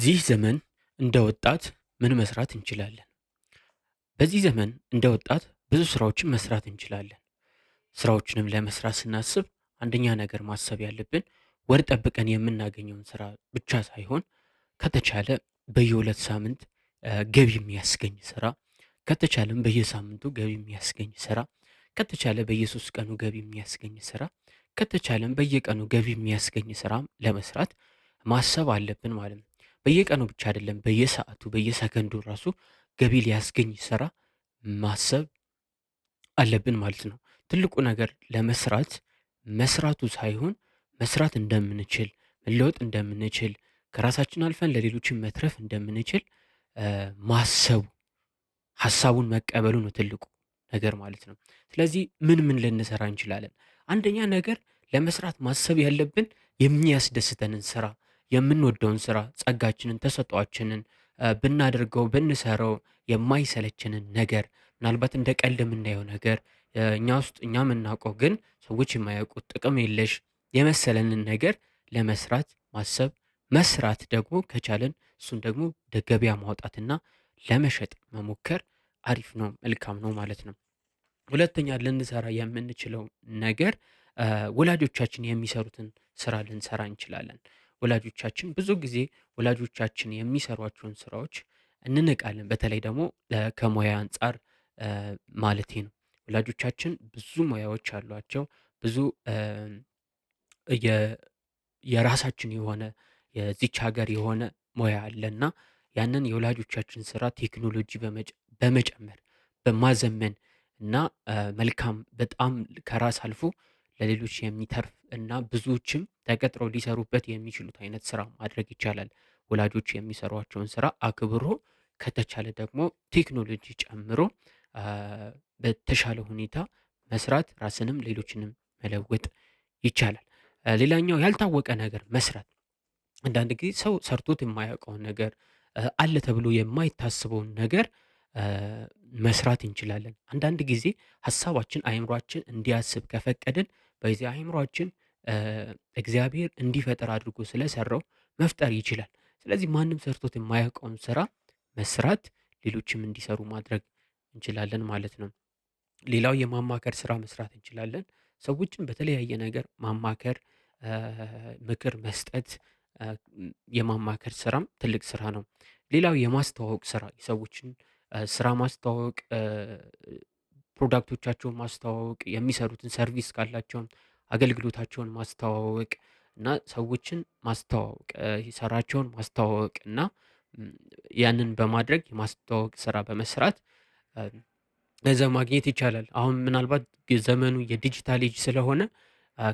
በዚህ ዘመን እንደ ወጣት ምን መስራት እንችላለን? በዚህ ዘመን እንደ ወጣት ብዙ ስራዎችን መስራት እንችላለን። ስራዎችንም ለመስራት ስናስብ አንደኛ ነገር ማሰብ ያለብን ወር ጠብቀን የምናገኘውን ስራ ብቻ ሳይሆን ከተቻለ በየሁለት ሳምንት ገቢ የሚያስገኝ ስራ፣ ከተቻለም በየሳምንቱ ገቢ የሚያስገኝ ስራ፣ ከተቻለ በየሶስት ቀኑ ገቢ የሚያስገኝ ስራ፣ ከተቻለም በየቀኑ ገቢ የሚያስገኝ ስራ ለመስራት ማሰብ አለብን ማለት ነው። በየቀኑ ብቻ አይደለም፣ በየሰዓቱ በየሰከንዱ ራሱ ገቢ ሊያስገኝ ስራ ማሰብ አለብን ማለት ነው። ትልቁ ነገር ለመስራት መስራቱ ሳይሆን መስራት እንደምንችል፣ መለወጥ እንደምንችል፣ ከራሳችን አልፈን ለሌሎችን መትረፍ እንደምንችል ማሰቡ ሀሳቡን መቀበሉ ነው ትልቁ ነገር ማለት ነው። ስለዚህ ምን ልንሰራ እንችላለን? አንደኛ ነገር ለመስራት ማሰብ ያለብን የሚያስደስተንን ስራ፣ የምንወደውን ስራ፣ ጸጋችንን፣ ተሰጥኦአችንን ብናደርገው ብንሰራው የማይሰለቸንን ነገር ምናልባት እንደ ቀልድ የምናየው ነገር እኛ ውስጥ እኛ የምናውቀው ግን ሰዎች የማያውቁት ጥቅም የለሽ የመሰለንን ነገር ለመስራት ማሰብ፣ መስራት ደግሞ ከቻለን እሱን ደግሞ ወደ ገበያ ማውጣትና ለመሸጥ መሞከር አሪፍ ነው፣ መልካም ነው ማለት ነው። ሁለተኛ ልንሰራ የምንችለው ነገር ወላጆቻችን የሚሰሩትን ስራ ልንሰራ እንችላለን። ወላጆቻችን ብዙ ጊዜ ወላጆቻችን የሚሰሯቸውን ስራዎች እንንቃለን። በተለይ ደግሞ ከሙያ አንፃር ማለቴ ነው። ወላጆቻችን ብዙ ሙያዎች አሏቸው። ብዙ የ የራሳችን የሆነ የዚች ሀገር የሆነ ሙያ አለና ያንን የወላጆቻችን ስራ ቴክኖሎጂ በመጨመር በማዘመን እና መልካም በጣም ከራስ አልፎ ለሌሎች የሚተርፍ እና ብዙዎችም ተቀጥረው ሊሰሩበት የሚችሉት አይነት ስራ ማድረግ ይቻላል። ወላጆች የሚሰሯቸውን ስራ አክብሮ ከተቻለ ደግሞ ቴክኖሎጂ ጨምሮ አ በተሻለ ሁኔታ መስራት ራስንም ሌሎችንም መለወጥ ይቻላል። ሌላኛው ያልታወቀ ነገር መስራት። አንዳንድ ጊዜ ሰው ሰርቶት የማያውቀውን ነገር አለ ተብሎ የማይታሰበውን ነገር አ መስራት እንችላለን። አንዳንድ ጊዜ ሀሳባችን አእምሮአችን እንዲያስብ ከፈቀድን በዚህ አእምሮአችን እግዚአብሔር እንዲፈጠር አድርጎ ስለሰራው መፍጠር ይችላል። ስለዚህ ማንም ሰርቶት የማያውቀውን ስራ መስራት፣ ሌሎችም እንዲሰሩ ማድረግ እንችላለን ማለት ነው። ሌላው የማማከር ስራ መስራት እንችላለን። ሰዎችን በተለያየ ነገር ማማከር፣ ምክር መስጠት፣ አ የማማከር ስራም ትልቅ ስራ ነው። ሌላው የማስተዋወቅ ስራ የሰዎችን ስራ ማስተዋወቅ፣ ፕሮዳክቶቻቸውን ማስተዋወቅ፣ የሚሰሩትን ሰርቪስ ካላቸውም አገልግሎታቸውን ማስተዋወቅ እና ሰዎችን ማስተዋወቅ፣ ስራቸውን ማስተዋወቅ እና ያንን በማድረግ የማስተዋወቅ ስራ በመስራት ገንዘብ ማግኘት ይቻላል። አሁን ምናልባት ዘመኑ የዲጂታል ኤጅ ስለሆነ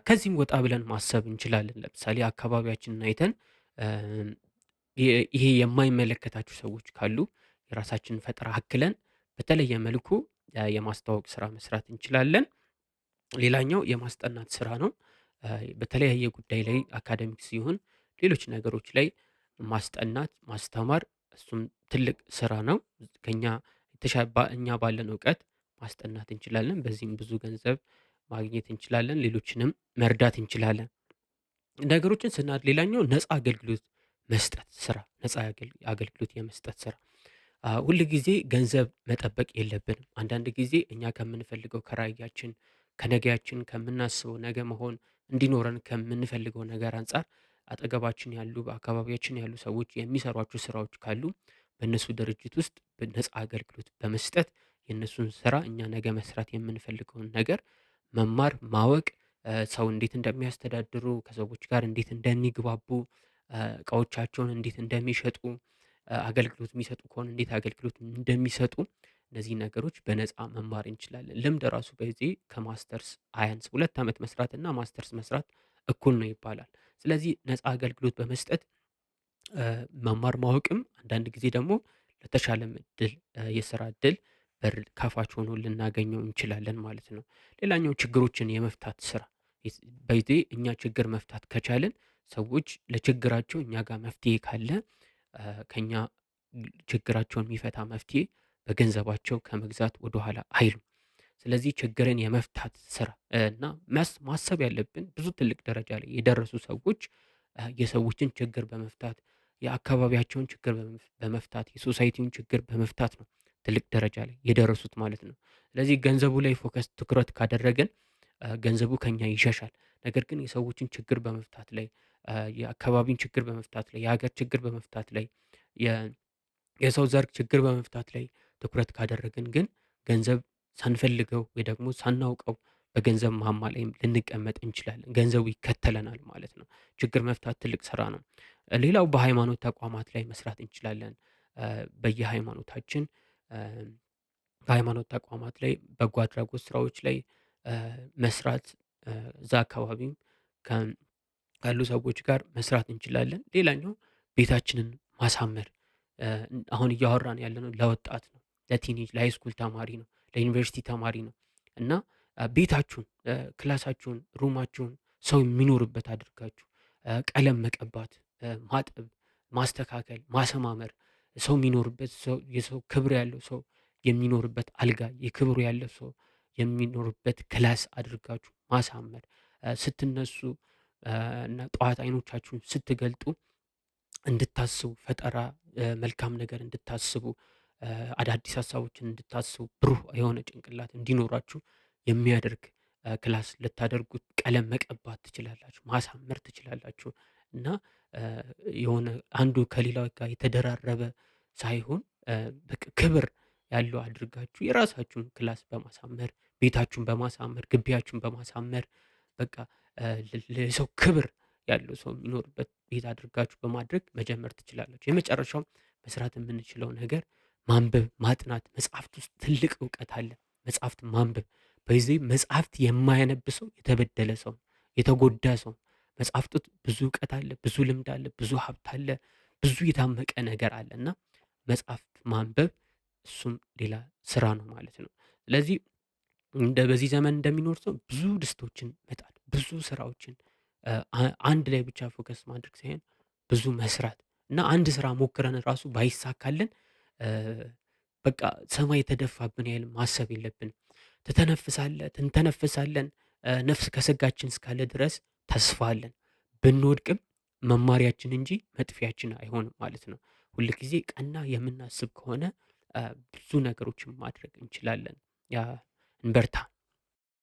ከዚህም ወጣ ብለን ማሰብ እንችላለን። ለምሳሌ አካባቢያችንን አይተን ይሄ የማይመለከታቸው ሰዎች ካሉ የራሳችንን ፈጠራ አክለን በተለየ መልኩ የማስተዋወቅ ስራ መስራት እንችላለን። ሌላኛው የማስጠናት ስራ ነው። በተለያየ ጉዳይ ላይ አካዳሚክስ ይሁን ሌሎች ነገሮች ላይ ማስጠናት፣ ማስተማር እሱም ትልቅ ስራ ነው። ከእኛ እኛ ባለን እውቀት ማስጠናት እንችላለን። በዚህም ብዙ ገንዘብ ማግኘት እንችላለን። ሌሎችንም መርዳት እንችላለን። ነገሮችን ሌላኛው ነፃ አገልግሎት መስጠት ስራ፣ ነፃ አገልግሎት የመስጠት ስራ። ሁል ጊዜ ገንዘብ መጠበቅ የለብንም። አንዳንድ ጊዜ እኛ ከምንፈልገው ከራዕያችን፣ ከነገያችን ከምናስበው ነገ መሆን እንዲኖረን ከምንፈልገው ነገር አንፃር አጠገባችን ያሉ በአካባቢያችን ያሉ ሰዎች የሚሰሯቸው ስራዎች ካሉ በእነሱ ድርጅት ውስጥ በነፃ አገልግሎት በመስጠት የእነሱን ስራ እኛ ነገ መስራት የምንፈልገውን ነገር መማር፣ ማወቅ፣ ሰው እንዴት እንደሚያስተዳድሩ፣ ከሰዎች ጋር እንዴት እንደሚግባቡ፣ እቃዎቻቸውን እንዴት እንደሚሸጡ፣ አገልግሎት የሚሰጡ ከሆነ እንዴት አገልግሎት እንደሚሰጡ እነዚህ ነገሮች በነፃ መማር እንችላለን። ልምድ ራሱ በዚህ ከማስተርስ አያንስ 2 አመት መስራት እና ማስተርስ መስራት እኩል ነው ይባላል። ስለዚህ ነፃ አገልግሎት በመስጠት መማር ማወቅም አንዳንድ ጊዜ ደግሞ ለተሻለም እድል የስራ እድል በር ከፋች ሆኖ ልናገኘው እንችላለን ማለት ነው። ሌላኛው ችግሮችን የመፍታት ስራ። በዚህ እኛ ችግር መፍታት ከቻልን ሰዎች ለችግራቸው እኛ ጋር መፍትሄ ካለ ከእኛ ችግራቸውን የሚፈታ መፍትሄ በገንዘባቸው ከመግዛት ወደኋላ አይሉም። ስለዚህ ችግርን የመፍታት ስራ እና ማሰብ ያለብን ብዙ ትልቅ ደረጃ ላይ የደረሱ ሰዎች የሰዎችን ችግር በመፍታት የአካባቢያቸውን ችግር በመፍታት የሶሳይቲውን ችግር በመፍታት ነው ትልቅ ደረጃ ላይ የደረሱት ማለት ነው። ስለዚህ ገንዘቡ ላይ ትኩረት ካደረግን ገንዘቡ ከኛ ይሸሻል። ነገር ግን የሰዎችን ችግር በመፍታት ላይ የአካባቢን ችግር በመፍታት ላይ የሀገር ችግር በመፍታት ላይ የ- የሰው ዘር ችግር በመፍታት ላይ ትኩረት ካደረግን ግን ገንዘብ ሳንፈልገው ወይ ደግሞ ሳናውቀው በገንዘብ ማማ ላይም ልንቀመጥ እንችላለን። ገንዘቡ ይከተለናል ማለት ነው። ችግር መፍታት ትልቅ ስራ ነው። ሌላው በሃይማኖት ተቋማት ላይ መስራት እንችላለን። በየሃይማኖታችን እ፣ በሃይማኖት ተቋማት ላይ በጎ አድራጎት ስራዎች ላይ እ፣ መስራት እዛ አካባቢም ካሉ ሰዎች ጋር መስራት እንችላለን። ሌላኛው ቤታችንን ማሳመር እ፣ አሁን እያወራን ያለነው ለወጣት ነው፣ ለቲኔጅ ለሃይስኩል ተማሪ ነው፣ ለዩኒቨርሲቲ ተማሪ ነው እና ቤታችሁን ክላሳችሁን፣ ሩማችሁን ሰው የሚኖርበት አድርጋችሁ ቀለም መቀባት፣ ማጠብ፣ ማስተካከል፣ ማሰማመር ሰው የሚኖርበት የሰው ክብር ያለው ሰው የሚኖርበት አልጋ የክብሩ ያለው ሰው የሚኖርበት ክላስ አድርጋችሁ ማሳመር ስትነሱ እና ጠዋት አይኖቻችሁን ስትገልጡ እንድታስቡ ፈጠራ መልካም ነገር እንድታስቡ አዳዲስ ሀሳቦችን እንድታስቡ ብሩህ የሆነ ጭንቅላት እንዲኖራችሁ የሚያደርግ ክላስ ልታደርጉት ቀለም መቀባት ትችላላችሁ፣ ማሳመር ትችላላችሁ እና እ፣ የሆነ አንዱ ከሌላው ጋር የተደራረበ ሳይሆን በቃ ክብር ያለው አድርጋችሁ የራሳችሁን ክላስ በማሳመር ቤታችሁን በማሳመር ግቢያችሁን በማሳመር በቃ ለሰው ክብር ያለው ሰው የሚኖርበት ቤት አድርጋችሁ በማድረግ መጀመር ትችላላችሁ። የመጨረሻው መስራት የምንችለው ነገር ማንበብ፣ ማጥናት። መጽሐፍት ውስጥ ትልቅ እውቀት አለ። መጽሐፍት ማንበብ በዚህ መጽሐፍት የማያነብ ሰው የተበደለ ሰው ነው፣ የተጎዳ ሰው ነው። መጽሐፍት ውስጥ ብዙ እውቀት አለ፣ ብዙ ልምድ አለ፣ ብዙ ሀብት አለ፣ ብዙ የታመቀ ነገር አለ እና መጽሐፍት ማንበብ እሱም ሌላ ስራ ነው ማለት ነው። ስለዚህ በዚህ ዘመን እንደሚኖር ሰው ብዙ ድስቶችን መጣድ፣ ብዙ ስራዎችን አንድ ላይ ብቻ ፎከስ ማድረግ ሳይሆን ብዙ መስራት እና አንድ ስራ ሞክረን ራሱ ባይሳካልን እ፣ በቃ ሰማይ የተደፋብን ያህል ማሰብ የለብንም። ትንተነፍሳለን። ነፍስ ከስጋችን እስካለ ድረስ ተስፋ አለን። ብንወድቅም መማሪያችን እንጂ መጥፊያችን አይሆንም ማለት ነው። ሁልጊዜ ቀና የምናስብ ከሆነ ብዙ ነገሮችን ማድረግ እንችላለን። ያ እንበርታ።